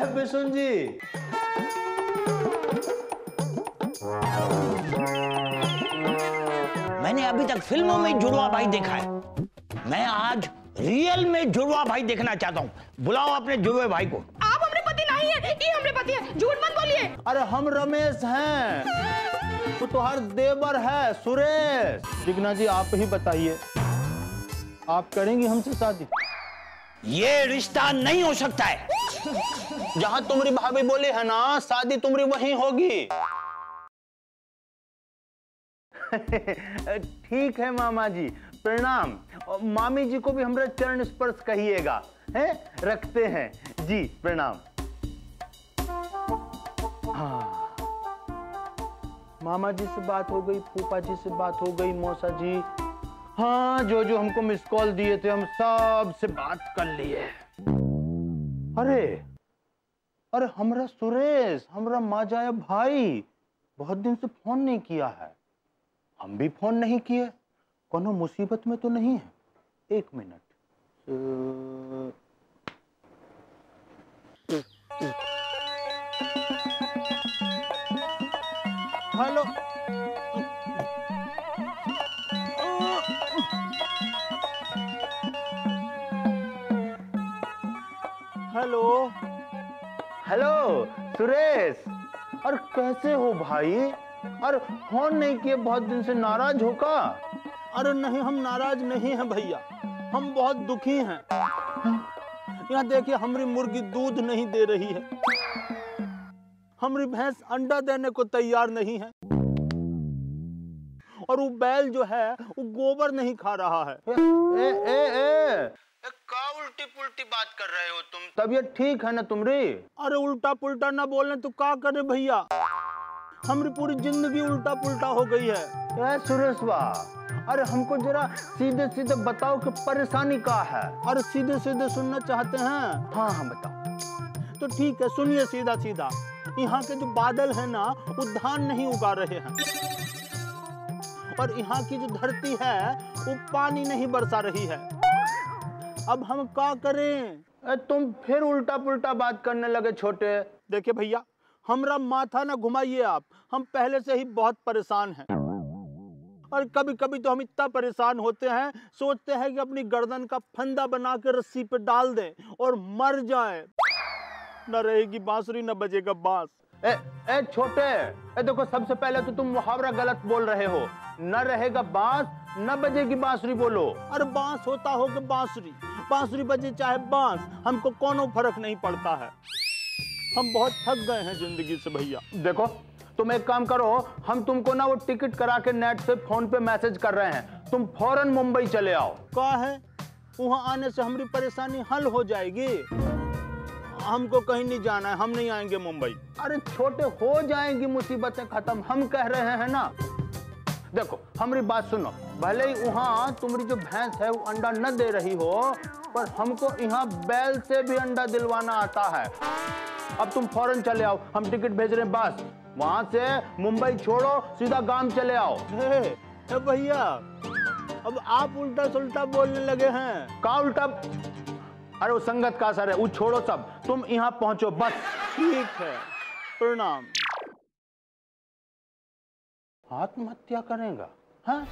बिशुन जी, मैंने अभी तक फिल्मों में जुड़वा भाई देखा है, मैं आज रियल में जुड़वा भाई देखना चाहता हूँ। बुलाओ अपने जुड़वे भाई को। आप हमरे पति नहीं है, ये हमरे पति है, झूठ मत बोलिए। अरे हम रमेश हैं, तो तुम्हार देवर है सुरेश। जिग्ना जी आप ही बताइए, आप करेंगी हमसे शादी? ये रिश्ता नहीं हो सकता है। जहां तुम्हारी भाभी बोली है ना शादी तुम्हारी वहीं होगी। ठीक है मामा जी, प्रणाम। और मामी जी को भी हमारे चरण स्पर्श कहिएगा। हैं? रखते हैं जी, प्रणाम। हाँ, मामा जी से बात हो गई, फूफा जी से बात हो गई, मौसा जी, हाँ जो हमको मिस कॉल दिए थे हम सब से बात कर लिए। अरे हमरा सुरेश, हमरा माजाया भाई बहुत दिन से फोन नहीं किया है। हम भी फोन नहीं किए। कोनो मुसीबत में तो नहीं है? एक minute. Hello, hello hello Suresh, और कैसे हो भाई? और फोन नहीं किए बहुत दिन से, नाराज हो का? अरे नहीं, हम नाराज नहीं हैं भैया, हम बहुत दुखी हैं। यहाँ देखिए, हमारी मुर्गी दूध नहीं दे रही है, हमारी भैंस अंडा देने को तैयार नहीं है, और वो बैल जो है वो गोबर नहीं खा रहा है। का उल्टी पुल्टी बात कर रहे हो तुम? तबीयत ठीक है ना तुम्हारी? अरे उल्टा पुल्टा ना बोलने तो क्या करे भैया, हमारी पूरी जिंदगी उल्टा पुल्टा हो गई है। सुरेश वाह, अरे हमको जरा सीधे सीधे बताओ कि परेशानी क्या है। अरे सीधे सीधे सुनना चाहते हैं? हाँ हाँ बताओ। तो ठीक है, सुनिए सीधा सीधा। यहाँ के जो बादल है ना वो धान नहीं उगा रहे हैं, और यहाँ की जो धरती है वो पानी नहीं बरसा रही है। अब हम क्या करें? तुम फिर उल्टा पुल्टा बात करने लगे छोटे। देखिए भैया, हमरा माथा ना घुमाइए आप, हम पहले से ही बहुत परेशान हैं, और कभी कभी तो हम इतना परेशान होते हैं, सोचते हैं कि अपनी गर्दन का फंदा बना के रस्सी पे डाल दें और मर जाएं। न रहेगी बांसुरी न बजेगा बांस। ए छोटे, देखो सबसे पहले तो तुम मुहावरा गलत बोल रहे हो। न रहेगा बांस न बजेगी बांसुरी बोलो। अरे बांस होता हो कि बांसुरी, बांसुरी बजे चाहे बांस, हमको कोनो फर्क नहीं पड़ता है। हम बहुत थक गए हैं जिंदगी से भैया। देखो तुम एक काम करो, हम तुमको ना वो टिकट करा के नेट से फोन पे मैसेज कर रहे हैं, तुम फौरन मुंबई चले आओ। क्या है, वहां आने से हमारी परेशानी हल हो जाएगी। हमको कहीं नहीं जाना है, हम नहीं आएंगे मुंबई। अरे छोटे, हो जाएंगी मुसीबतें खत्म, हम कह रहे हैं ना। देखो हमारी बात सुनो, भले ही वहाँ तुम्हारी जो भैंस है वो अंडा न दे रही हो, पर हमको यहाँ बैल से भी अंडा दिलवाना आता है। अब तुम फौरन चले आओ, हम टिकट भेज रहे हैं, बस वहां से मुंबई छोड़ो, सीधा गांव चले आओ। भैया अब आप उल्टा सुल्टा बोलने लगे हैं। का उल्टा? अरे वो संगत का असर है, वो छोड़ो सब, तुम यहाँ पहुंचो बस। ठीक है, प्रणाम। आत्महत्या करेगा? हाँ?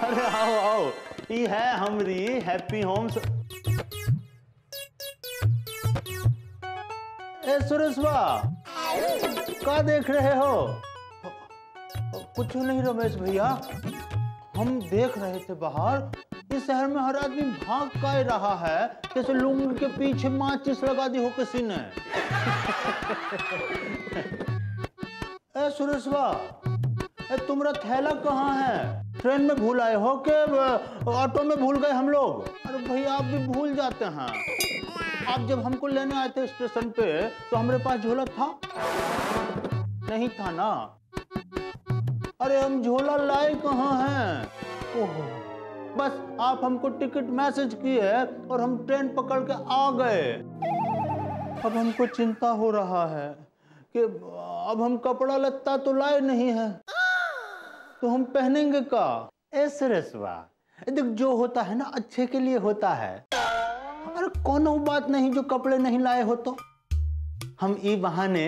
अरे आओ आओ, ये है हमारी हैप्पी होम्स। ए सुरेशवा, क्या देख रहे हो? कुछ नहीं रमेश भैया, हम देख रहे थे बाहर, इस शहर में हर आदमी भाग का रहा है जैसे लुंग के पीछे माचिस लगा दी हो किसी ने। ए सुरेशवा, तुम्हारा थैला कहाँ है? ट्रेन में भूल आए हो कि ऑटो में भूल गए हम लोग? अरे भैया आप भी भूल जाते हैं। आप जब हमको लेने आए थे स्टेशन पे तो हमारे पास झोला था? नहीं था ना। अरे हम झोला लाए कहाँ हैं? ओहो, बस आप हमको टिकट मैसेज किए और हम ट्रेन पकड़ के आ गए। अब हमको चिंता हो रहा है कि अब हम कपड़ा लत्ता तो लाए नहीं है, तो हम पहनेंगे का? ऐसे रसवा देख, जो होता है ना अच्छे के लिए होता है। अरे कोनो बात नहीं जो कपड़े नहीं लाए हो तो हम ई बहाने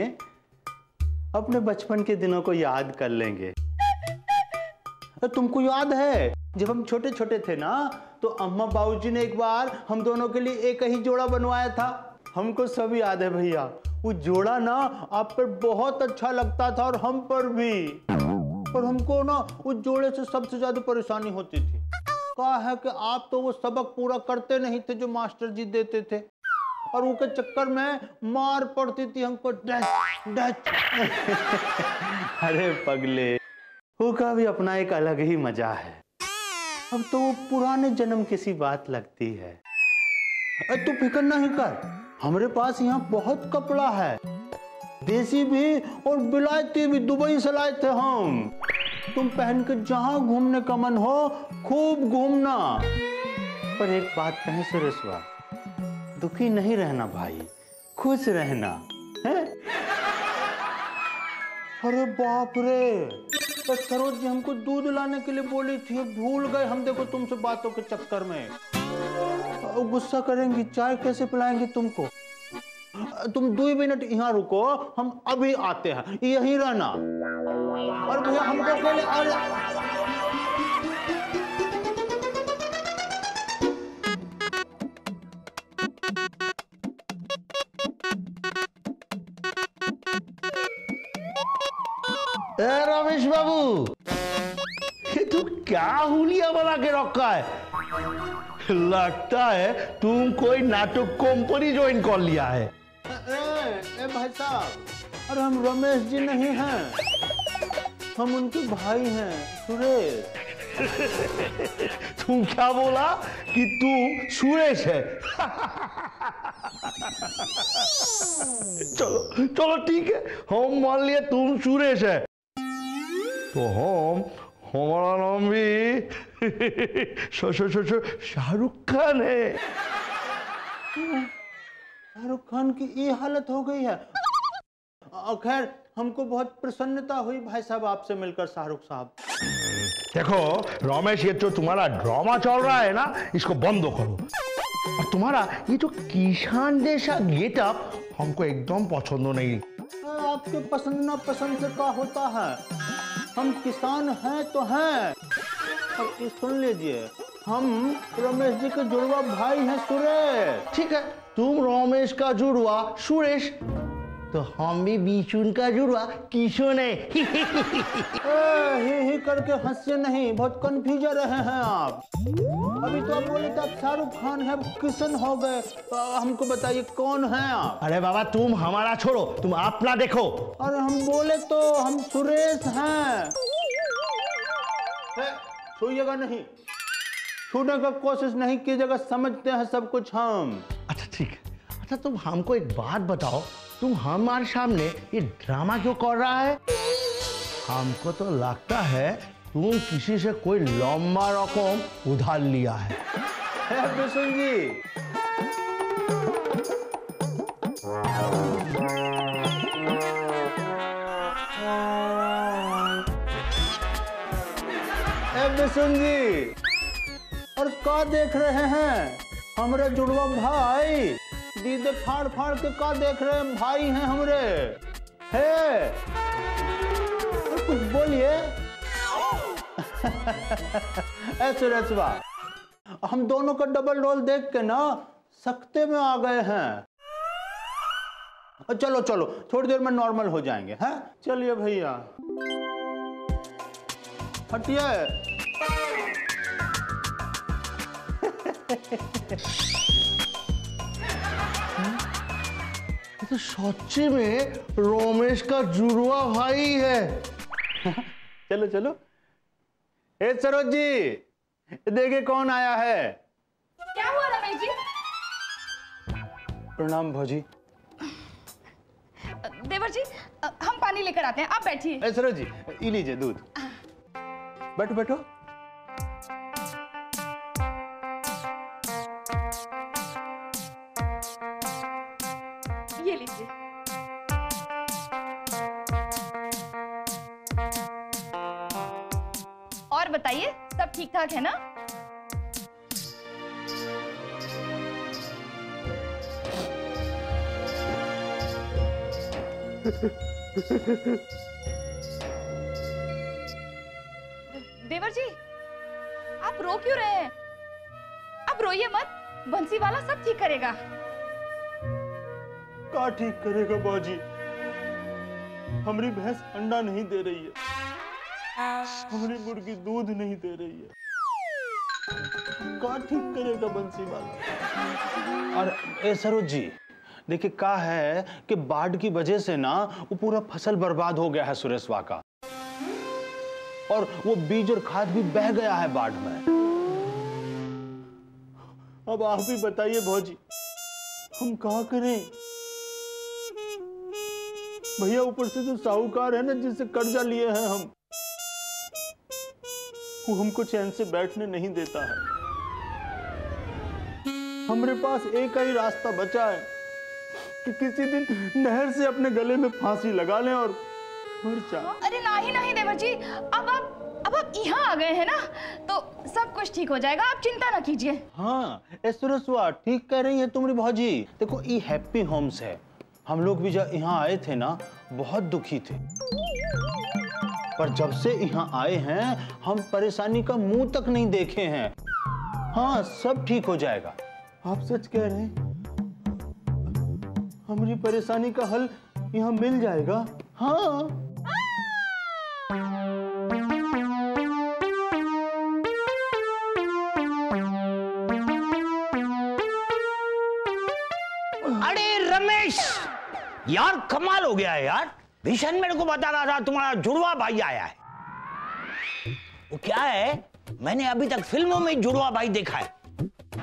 अपने बचपन के दिनों को याद कर लेंगे। तुमको याद है जब हम छोटे छोटे थे ना, तो अम्मा बाबूजी ने एक बार हम दोनों के लिए एक ही जोड़ा बनवाया था। हमको सब याद है भैया, वो जोड़ा ना आप पर बहुत अच्छा लगता था और हम पर भी। पर हमको ना उस जोड़े से सबसे ज्यादा परेशानी होती थी। कहा है कि आप तो वो सबक पूरा करते नहीं थे जो मास्टर जी देते थे, और उसके चक्कर में मार पड़ती थी हमको, डच डच। अरे पगले, उसका भी अपना एक अलग ही मजा है। अब तो वो पुराने जन्म की सी बात लगती है। तू फिक्र नहीं कर, हमारे पास यहाँ बहुत कपड़ा है, देसी भी और बिलायती भी, दुबई से लाए थे हम। तुम पहन के जहां घूमने का मन हो खूब घूमना। पर एक बात कहें सुरेशवा, दुखी नहीं रहना भाई, खुश रहना है। अरे बाप रे, तो सरोज जी हमको दूध लाने के लिए बोली थी, भूल गए हम। देखो तुमसे बातों के चक्कर में गुस्सा करेंगी, चाय कैसे पिलाएंगी तुमको। तुम 2 मिनट यहाँ रुको, हम अभी आते हैं, यहीं रहना। और भैया हमको अकेले रमेश बाबू, ये तू क्या हुलिया बना के रखा है? लगता है तुम कोई नाटक कंपनी ज्वाइन कर लिया है। ए भाई साहब, अरे हम रमेश जी नहीं हैं, हम उनके भाई हैं सुरेश। तुम क्या बोला कि तुम सुरेश है? चलो चलो ठीक है, हम मान लिए तुम सुरेश है, तो हमारा नाम भी शाहरुख खान है। शाहरुख खान की ये हालत हो गई है। खैर हमको बहुत प्रसन्नता हुई भाई साहब आपसे मिलकर शाहरुख साहब। देखो रमेश, ये जो तुम्हारा ड्रामा चल रहा है ना, इसको बंद करो। और तुम्हारा ये जो किसान जैसा गेटअप हमको एकदम पसंद नहीं। आपके पसंद ना पसंद से क्या होता है, हम किसान हैं तो हैं। और सुन लीजिए, हम रमेश जी के जुड़वा भाई हैं सुरेश। ठीक है, तुम रमेश का जुड़वा सुरेश, तो हम भी बीचून का जुड़वा किशोर है। ही करके हंसे नहीं, बहुत कंफ्यूज रहे हैं आप। अभी तो आप बोले थे आप शाहरुख खान है, किशन हो गए। हमको बताइए कौन है आप? अरे बाबा तुम हमारा छोड़ो, तुम अपना देखो। अरे हम बोले तो हम सुरेश हैं। छूइएगा नहीं, छूने का कोशिश नहीं कीजिएगा, समझते हैं सब कुछ हम। अच्छा ठीक है, अच्छा तुम हमको एक बात बताओ, तुम हमारे सामने ये ड्रामा क्यों कर रहा है? हमको तो लगता है तुम किसी से कोई लंबा रकम उधार लिया है। बिशुन जी, बिशुन जी, और क्या देख रहे हैं हमरे जुड़वा भाई? दीदे फाड़ फाड़ के क्या देख रहे हैं? भाई हैं हमरे। है कुछ बोलिए। ऐसे रचवा, हम दोनों का डबल रोल देख के ना सख्ते में आ गए हैं। चलो चलो, थोड़ी देर में नॉर्मल हो जाएंगे। हैं, चलिए भैया हटिए। तो सच्ची में रमेश का जुड़वा भाई है। चलो चलो। ए सरोज जी, देखिए कौन आया है। क्या हुआ रमेश जी? प्रणाम भौजी। देवर जी, हम पानी लेकर आते हैं, आप बैठिए। ए सरोज जी, ये लीजिए दूध। बैठो बैठो। ये लीजिए। बताइए, सब ठीक ठाक है ना? देवर जी, आप रो क्यों रहे हैं? आप रोइए मत, बंसी वाला सब ठीक करेगा। का ठीक करेगा बाजी? हमारी भैंस अंडा नहीं दे रही है, हमारी मुर्गी दूध नहीं दे रही है, का ठीक करेगा बंसी वाला? और ए सरोज जी, देखिए का है कि बाढ़ की वजह से ना वो पूरा फसल बर्बाद हो गया है सुरेशवा का, और वो बीज और खाद भी बह गया है बाढ़ में। अब आप ही बताइए भौजी, हम क्या करें? भैया ऊपर से जो साहूकार है ना, जिससे कर्जा लिए हैं हम, वो हमको चैन से बैठने नहीं देता है। हमारे पास एक ही रास्ता बचा है कि किसी दिन नहर से अपने गले में फांसी लगा लें और मर जाए। अरे नहीं देवर जी, अब आप यहाँ आ गए हैं ना, तो सब कुछ ठीक हो जाएगा, आप चिंता ना कीजिए। हाँ, सुरेशवा ठीक कह रही है तुम्हारी भौजी। देखो ये हैप्पी होम्स है, हम लोग भी जब यहाँ आए थे ना बहुत दुखी थे, पर जब से यहाँ आए हैं हम परेशानी का मुंह तक नहीं देखे हैं। हाँ, सब ठीक हो जाएगा। आप सच कह रहे हैं, हमारी परेशानी का हल यहाँ मिल जाएगा। हाँ, अरे रमेश, यार कमाल हो गया है यार। भीषण मेरे को बता रहा था तुम्हारा जुड़वा भाई आया है। वो क्या है, मैंने अभी तक फिल्मों में जुड़वा भाई देखा है,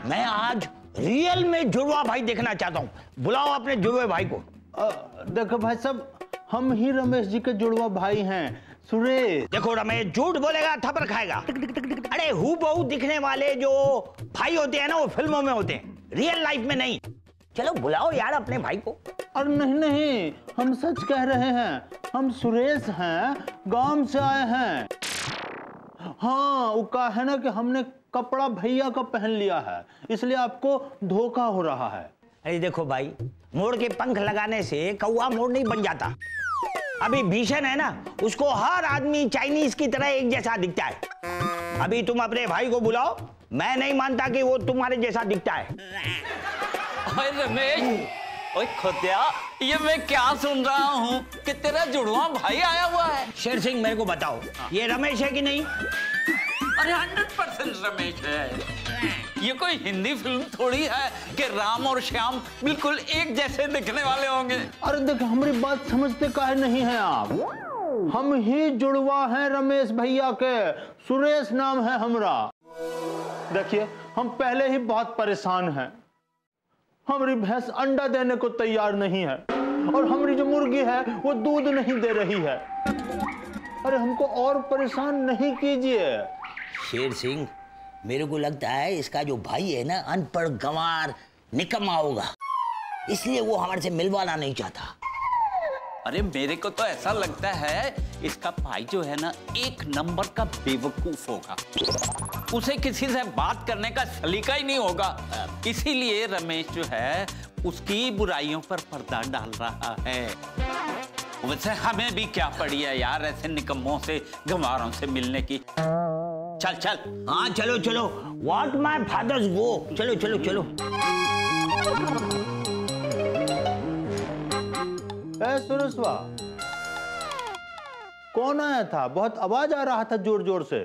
मैं आज रियल में जुड़वा भाई देखना चाहता हूँ। बुलाओ अपने जुड़वे भाई को। देखो भाई साहब, हम ही रमेश जी के जुड़वा भाई हैं, सुरेश। देखो रमेश, झूठ बोलेगा थप्पड़ खाएगा। अरे हूबहू दिखने वाले जो भाई होते हैं ना, वो फिल्मों में होते हैं, रियल लाइफ में नहीं। चलो बुलाओ यार अपने भाई को। अरे नहीं, हम सच कह रहे हैं, हम सुरेश हैं, गांव से आए हैं। हाँ, वो कहा है ना कि हमने कपड़ा भैया का पहन लिया है, इसलिए आपको धोखा हो रहा है। अरे देखो भाई, मोर के पंख लगाने से कौवा मोर नहीं बन जाता। अभी भीषण है ना, उसको हर आदमी चाइनीज की तरह एक जैसा दिखता है। अभी तुम अपने भाई को बुलाओ, मैं नहीं मानता कि वो तुम्हारे जैसा दिखता है। ओए रमेश, ओए खोतिया, ये मैं क्या सुन रहा हूँ कि तेरा जुड़वा भाई आया हुआ है। शेर सिंह, मेरे को बताओ, ये रमेश है कि नहीं? अरे 100% रमेश है। ये कोई हिंदी फिल्म थोड़ी है कि राम और श्याम बिल्कुल एक जैसे दिखने वाले होंगे। अरे देखो, हमारी बात समझते काहे नहीं है आप? हम ही जुड़वा हैं रमेश भैया के, सुरेश नाम है हमरा। देखिए, हम पहले ही बहुत परेशान हैं, हमारी भैंस अंडा देने को तैयार नहीं है, और हमारी जो मुर्गी है वो दूध नहीं दे रही है। अरे हमको और परेशान नहीं कीजिए। शेर सिंह, मेरे को लगता है इसका जो भाई है ना, अनपढ़ गंवार निकम्मा होगा, इसलिए वो हमारे से मिलवाना नहीं चाहता। अरे मेरे को तो ऐसा लगता है इसका भाई जो है ना, एक नंबर का बेवकूफ होगा, उसे किसी से बात करने का सलीका ही नहीं होगा, इसीलिए रमेश जो है उसकी बुराइयों पर पर्दा डाल रहा है। वैसे हमें भी क्या पड़ी है यार ऐसे निकम्मों से, गंवारों से मिलने की। चल चल। हाँ चलो चलो, व्हाट माय फादर्स गो, चलो चलो चलो। सुरेशवा, कौन आया था? बहुत आवाज आ रहा था जोर जोर से।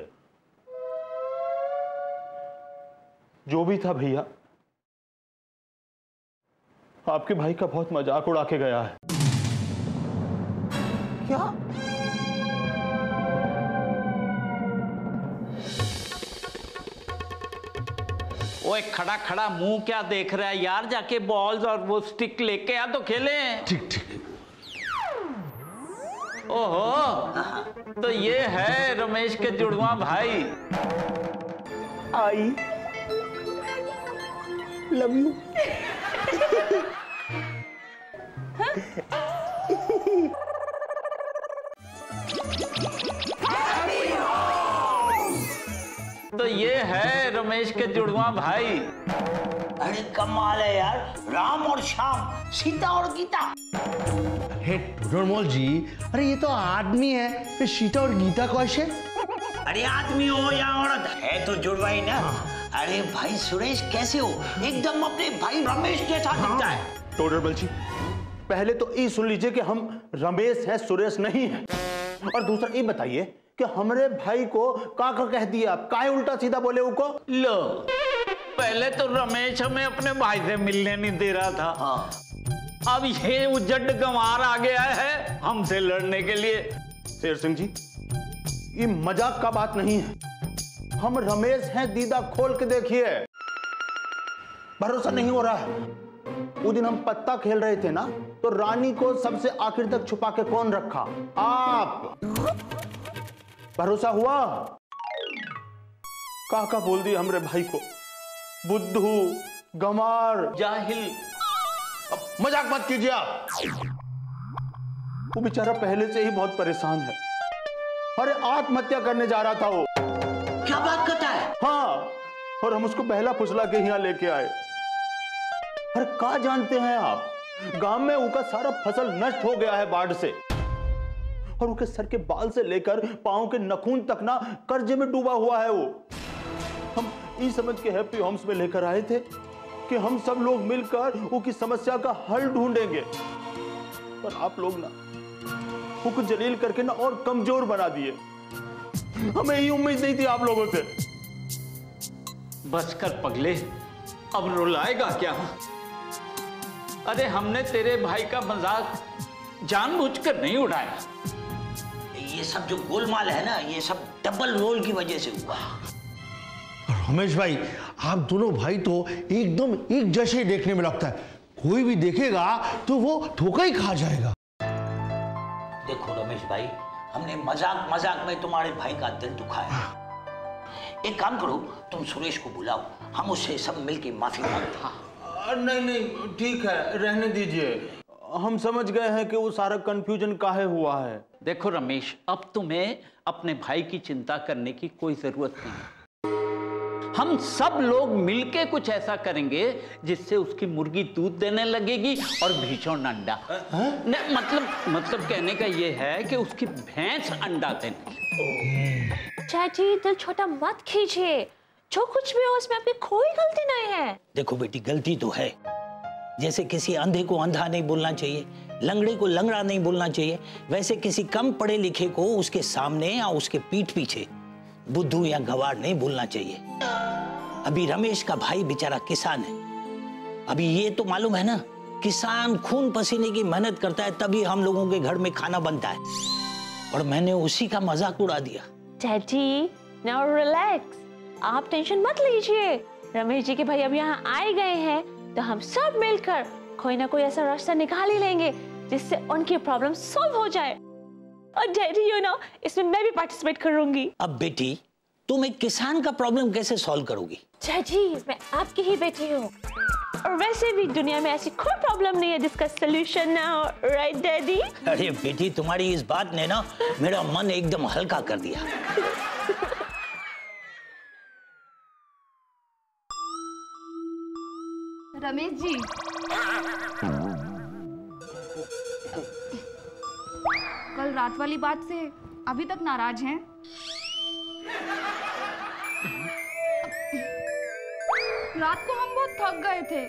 जो भी था भैया, आपके भाई का बहुत मजाक उड़ा के गया है। क्या? ओए खड़ा खड़ा मुंह क्या देख रहा है यार, जाके बॉल्स और वो स्टिक लेके आ तो खेले। ठीक ठीक। ओहो, तो ये है रमेश के जुड़वा भाई। आई लव यू। रमेश के जुड़वा भाई। अरे कमाल है यार, राम और श्याम, सीता और गीता। अरे टोडरमल जी, अरे ये तो आदमी है, फिर सीता और गीता कैसे? अरे आदमी हो या औरत, है तो जुड़वा ही ना। अरे भाई सुरेश कैसे हो? एकदम अपने भाई रमेश जैसा दिखता है। टोडरमल जी, पहले तो ये सुन लीजिए कि हम रमेश हैं, सुरेश नहीं है। और दूसरा ये बताइए कि हमारे भाई को काका कह दिया, आप काहे उल्टा सीधा बोले उनको? लो, पहले तो रमेश हमें अपने भाई से मिलने नहीं दे रहा था। हाँ। अब ये उजड़ गंवार आ गया है हमसे लड़ने के लिए। शेर सिंह जी, ये मजाक का बात नहीं है। हम रमेश हैं, दीदा खोल के देखिए। भरोसा नहीं हो रहा है? वो दिन हम पत्ता खेल रहे थे ना, तो रानी को सबसे आखिर तक छुपा के कौन रखा? आप। भरोसा हुआ? काका बोल दिया हमरे भाई को, बुद्धू, गंवार, जाहिल। अब मजाक मत कीजिए आप। वो बेचारा पहले से ही बहुत परेशान है। अरे आत्महत्या करने जा रहा था वो। क्या बात करता है? हाँ, और हम उसको बहला फुसला के यहाँ लेके आए। अरे क्या जानते हैं आप, गांव में उसका सारा फसल नष्ट हो गया है बाढ़ से, और उसके सर के बाल से लेकर पांव के नखून तक ना कर्जे में डूबा हुआ है वो। हम ये समझ के हैप्पी होम्स में लेकर आए थे कि हम सब लोग मिलकर उसकी समस्या का हल ढूंढेंगे, पर आप लोग ना उसको जलील करके ना और कमजोर बना दिए। हमें ये उम्मीद नहीं थी आप लोगों से। बस कर पगले, अब रुलाएगा क्या? अरे हमने तेरे भाई का मजाक जानबूझकर नहीं उड़ाया। ये सब जो गोलमाल है ना, ये सब डबल रोल की वजह से हुआ। रमेश भाई, आप दोनों भाई तो एकदम एक जैसे ही देखने में लगता है। कोई भी देखेगा तो वो धोखा ही खा जाएगा। देखो रमेश भाई, हमने मजाक मजाक में तुम्हारे भाई का दिल दुखाया। एक काम करो, तुम सुरेश को बुलाओ, हम उससे सब मिलके माफी मांगते हैं। नहीं नहीं, ठीक है, रहने दीजिए। हम समझ गए हैं कि वो सारा कंफ्यूजन काहे हुआ है। देखो रमेश, अब तुम्हें अपने भाई की चिंता करने की कोई जरूरत नहीं। हम सब लोग मिलके कुछ ऐसा करेंगे जिससे उसकी मुर्गी दूध देने लगेगी और भीषण अंडा। मतलब कहने का ये है कि उसकी भैंस अंडा देने। चाची, दिल छोटा मत कीजिए। जो कुछ भी हो उसमें आपकी कोई गलती नहीं है। देखो बेटी, गलती तो है। जैसे किसी अंधे को अंधा नहीं बोलना चाहिए, लंगड़े को लंगड़ा नहीं बोलना चाहिए, वैसे किसी कम पढ़े लिखे को उसके सामने या उसके पीठ पीछे बुद्धू या गवार नहीं बोलना चाहिए। अभी रमेश का भाई बेचारा किसान है। अभी ये तो मालूम है ना, किसान खून पसीने की मेहनत करता है तभी हम लोगों के घर में खाना बनता है, और मैंने उसी का मजाक उड़ा दिया। डैडी, नाउ रिलैक्स, आप टेंशन मत लीजिए। रमेश जी के भाई अब यहाँ आए गए हैं, तो हम सब मिलकर कोई ना कोई ऐसा रास्ता निकाल ही लेंगे जिससे उनकी प्रॉब्लम सॉल्व हो जाए। और डैडी, यू नो, इसमें मैं भी पार्टिसिपेट करूंगी। अब बेटी, तुम एक किसान का प्रॉब्लम कैसे सॉल्व करोगी? डैडी, मैं आपकी ही बेटी हूँ, और वैसे भी दुनिया में ऐसी कोई प्रॉब्लम नहीं है जिसका सलूशन ना हो, राइट डैडी? अरे बेटी, तुम्हारी इस बात ने ना मेरा मन एकदम हल्का कर दिया। रमेश जी, कल रात वाली बात से अभी तक नाराज हैं? रात को हम बहुत थक गए थे।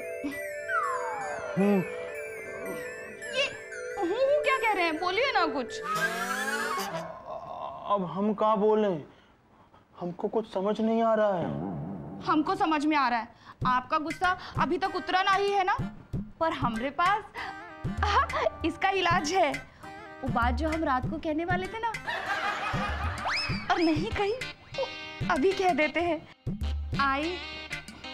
ये हूँ क्या कह रहे हैं? बोलिए ना कुछ। अब हम कहाँ बोलें? हमको कुछ समझ नहीं आ रहा है। हमको समझ में आ रहा है, आपका गुस्सा अभी तक उतरा नहीं है ना, पर हमारे पास इसका इलाज है। वो बात जो हम रात को कहने वाले थे ना, और नहीं कही, तो अभी कह देते हैं। आई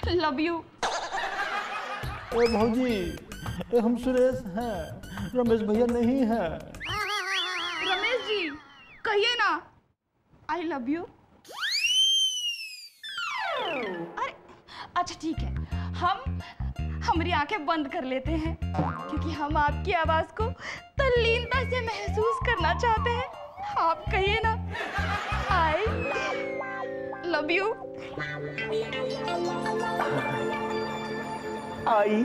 लव यू। ओ भौजी, हम सुरेश हैं, रमेश भैया नहीं है। रमेश जी, कहिए ना आई लव यू। अरे अच्छा ठीक है, हम हमारी आंखें बंद कर लेते हैं, क्योंकि हम आपकी आवाज को तल्लीनता से महसूस करना चाहते हैं। आप कहिए ना I love you. I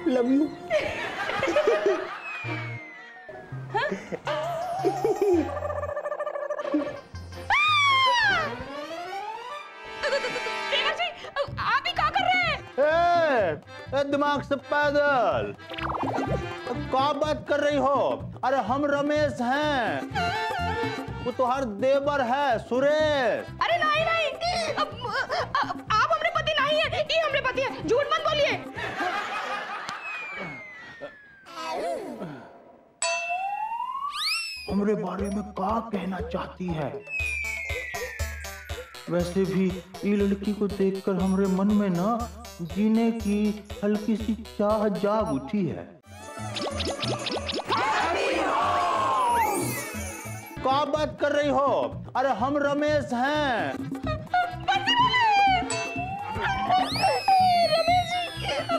love you. देवर जी, आप ही क्या कर रहे हैं? ए, दिमाग से पैदल क्या बात कर रही हो? अरे हम रमेश हैं, वो तो हर देवर है सुरेश। अरे नहीं नहीं, आप हमरे पति नहीं है, ये हमरे पति है, झूठ मत बोलिए। हमरे बारे में क्या कहना चाहती है? वैसे भी ये लड़की को देखकर हमरे मन में ना जीने की हल्की सी चाह जाग उठी है। क्या बात कर रही हो? अरे हम रमेश हैं। रमेश जी,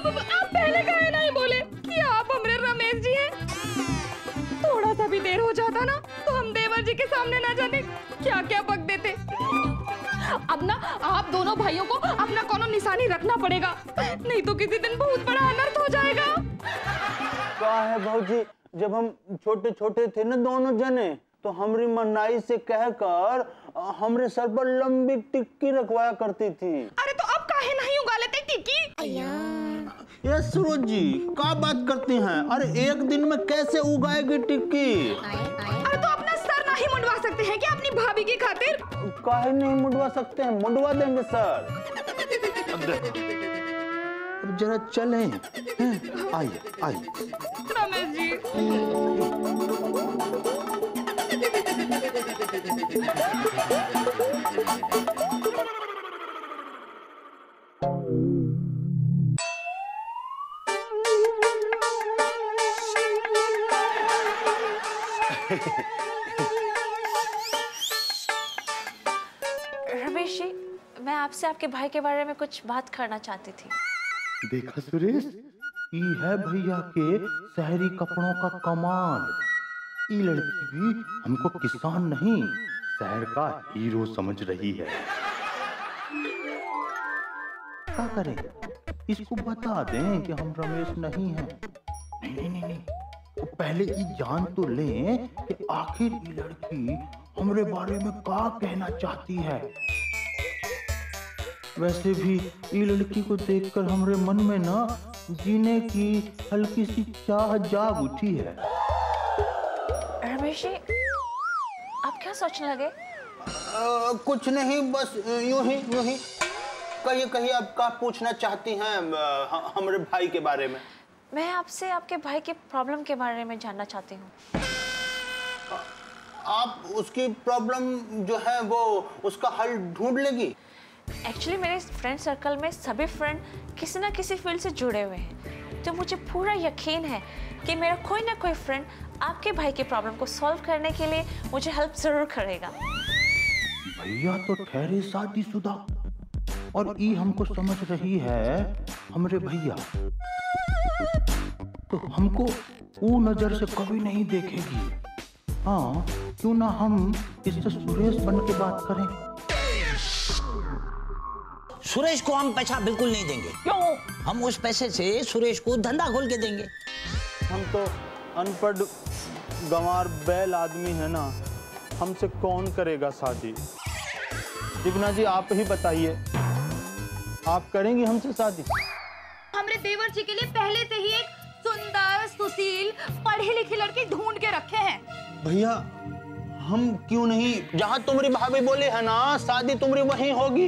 आप पहले काहे नहीं बोले कि आप हमरे रमेश जी हैं? थोड़ा सा भी देर हो जाता ना तो हम देवर जी के सामने ना जाने क्या क्या बक देते। अब ना आप दोनों भाइयों को अपना कोनो निशानी रखना पड़ेगा, नहीं तो किसी दिन बहुत बड़ा अनर्थ हो जाएगा। क्या है भाऊजी, जब हम छोटे छोटे थे ना दोनों जने, तो हमरी मनाई से कहकर हमरे सर पर लंबी टिक्की रखवाया करती थी। अरे तो अब काहे नहीं उगा लेते टिक्की? ये सूरज जी क्या बात करती हैं? अरे एक दिन में कैसे उगाएगी टिक्की? अरे तो अपना सर नहीं मुंडवा सकते हैं क्या अपनी भाभी की खातिर? काहे नहीं मुंडवा सकते हैं, मुंडवा देंगे सर। अब जरा चलें। आइए आइए। रमेश जी, रमेश जी, मैं आपसे आपके भाई के बारे में कुछ बात करना चाहती थी। देखा सुरेश, ये है भैया के शहरी कपड़ों का कमाल। ये लड़की भी हमको किसान नहीं, शहर का हीरो समझ रही है। क्या करें, इसको बता दें कि हम रमेश नहीं हैं। नहीं नहीं नहीं, तो पहले ये जान तो लें कि आखिर ये लड़की हमरे बारे में क्या कहना चाहती है। वैसे भी ये लड़की को देखकर हमरे मन में ना जीने की हल्की सी चाह जाग उठी है। रमेश जी, आप क्या सोचने लगे? कुछ नहीं, बस यूं ही। कहिए कहिए, आप क्या पूछना चाहती हैं हमारे भाई के बारे में? मैं आपसे आपके भाई के प्रॉब्लम के बारे में जानना चाहती हूँ। आप उसकी प्रॉब्लम जो है वो उसका हल ढूंढ लेगी? एक्चुअली मेरे फ्रेंड सर्कल में सभी फ्रेंड किसी ना किसी फील्ड से जुड़े हुए हैं, तो मुझे पूरा यकीन है कि मेरा कोई ना कोई फ्रेंड आपके भाई के प्रॉब्लम को सॉल्व करने के लिए मुझे हेल्प जरूर करेगा। भैया तो ठहरे शादीशुदा और ये हमको समझ रही है हमरे भैया, तो हमको वो नजर से कभी नहीं देखेगी। हाँ, क्यों ना हम इससे सुरेश बन के बात करें। सुरेश को हम पैसा बिल्कुल नहीं देंगे। क्यों? हम उस पैसे से सुरेश को धंधा खोल के देंगे। हम तो अनपढ़ गंवार बैल आदमी है ना, हमसे कौन करेगा शादी? जिग्ना जी आप ही बताइए, आप करेंगी हमसे शादी? हमरे देवर जी के लिए पहले से ही एक सुंदर सुशील पढ़े लिखे लड़के ढूंढ के रखे हैं। भैया हम क्यों नहीं, जहाँ तुम्हारी भाभी बोली है ना शादी तुम्हारी वहीं होगी।